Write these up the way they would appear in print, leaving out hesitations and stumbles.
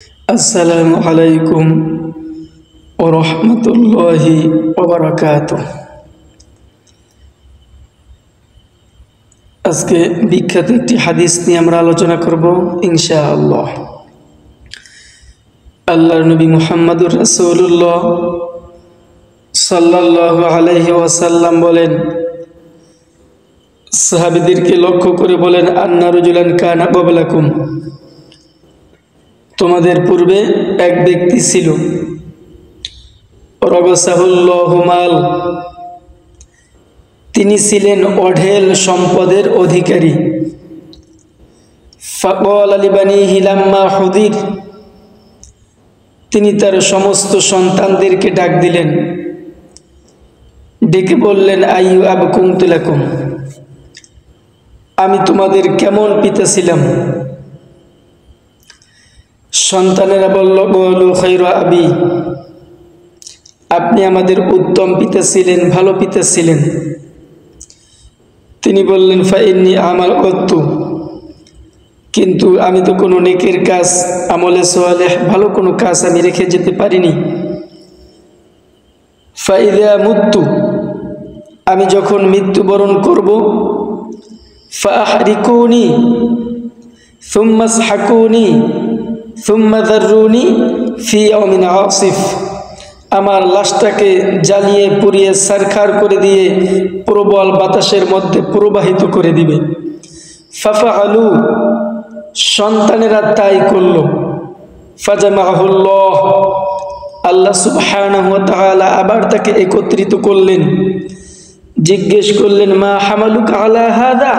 আসসালামু আলাইকুম ওয়া রাহমাতুল্লাহি ওয়া বারাকাতুহু। আজকে বিখ্যাত একটি হাদিস নিয়ে আমরা আলোচনা করব ইনশাআল্লাহ। আল্লাহর নবী মুহাম্মদুর রাসূলুল্লাহ সাল্লাল্লাহু আলাইহি ওয়াসাল্লাম বলেন, সাহাবীদেরকে লক্ষ্য করে বলেন, আন্না রাজুলান কানা ক্বাবলাকুম, তোমাদের পূর্বে এক ব্যক্তি ছিল, রাগাসাহুল্লাহু মাল, তিনি ছিলেন অঢেল সম্পদের অধিকারী। ফাকালা লিবানিহি লাম্মা হুদির, তিনি তার সমস্ত সন্তানদেরকে ডাক দিলেন, ডেকে বললেন, আইয়ু আব কুনতু লাকুম, আমি তোমাদের কেমন পিতা ছিলাম? সন্তানেরা বলল, বলু খায়রু আবি, আপনি আমাদের উত্তম পিতা ছিলেন, ভালো পিতা ছিলেন। তিনি বললেন, ফাইন্নি আমাল করতু, কিন্তু আমি তো কোনো নেকের কাজ, আমলে সালেহ, ভালো কোনো কাজ আমি রেখে যেতে পারিনি। ফাইদা মুত্তু, আমি যখন মৃত্যুবরণ করব, ফাহরিকুনি সুম্মা আসহাকুনি সুম্মা যাররুনি ফি ইয়াউমিন আসিফ, আমার লাশটাকে জ্বালিয়ে পুড়িয়ে ছারখার করে দিয়ে প্রবল বাতাসের মধ্যে প্রবাহিত করে দিবে। ফাফআলু, সন্তানেরা তাই করল। ফাজামাহুল্লাহ, আল্লাহ সুবহানাহু ওয়া তাআলা আবার তাকে একত্রিত করলেন, জিজ্ঞেস করলেন, মা হামালুকা আলা হাদা,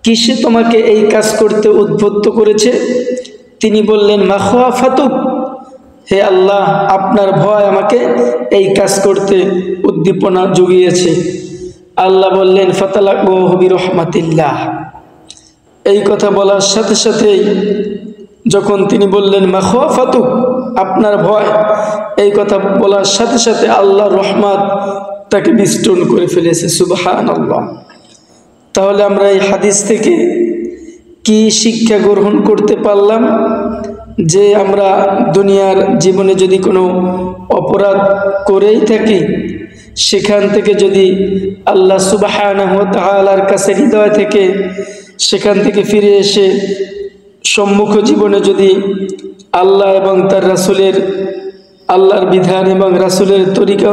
কিসে তোমাকে এই কাজ করতে উদ্বুদ্ধ করেছে? তিনি বললেন, মাখাফাতুক, হে আল্লাহ, আপনার ভয় আমাকে এই কাজ করতে উদ্দীপনা জুগিয়েছে। আল্লাহ বললেন, ফাতালাক্কাহু বিরহমাতিল্লাহ। এই কথা বলার সাথে সাথেই যখন তিনি বললেন মাখাফাতুক, আপনার ভয়, এই কথা বলার সাথে সাথে আল্লাহর রহমত তাকে বিষ্টন করে ফেলেছে। সুবহানাল্লাহ। তাহলে আমরা এই হাদিস থেকে কি শিক্ষা গ্রহণ করতে পারলাম? যে আমরা দুনিয়ার জীবনে যদি কোনো অপরাধ করেই থাকি, সেখান থেকে যদি আল্লাহ সুবহানাহু ওয়া তাআলার কাছে হৃদয় থেকে সেখান থেকে ফিরে এসে সম্মুখ জীবনে যদি আল্লাহ এবং তার রাসূলের, আল্লাহর বিধান এবং রাসূলের তরিকা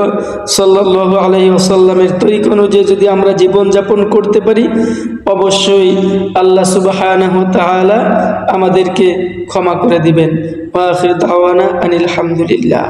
সাল্লাল্লাহু আলাইহি ওয়াসাল্লামের তরিকা অনুযায়ী যদি আমরা জীবনযাপন করতে পারি, অবশ্যই আল্লাহ সুবহানাহু ওয়া তাআলা আমাদেরকে ক্ষমা করে দিবেন। ওয়া আখির দাওয়ানা আনিল হামদুলিল্লাহ।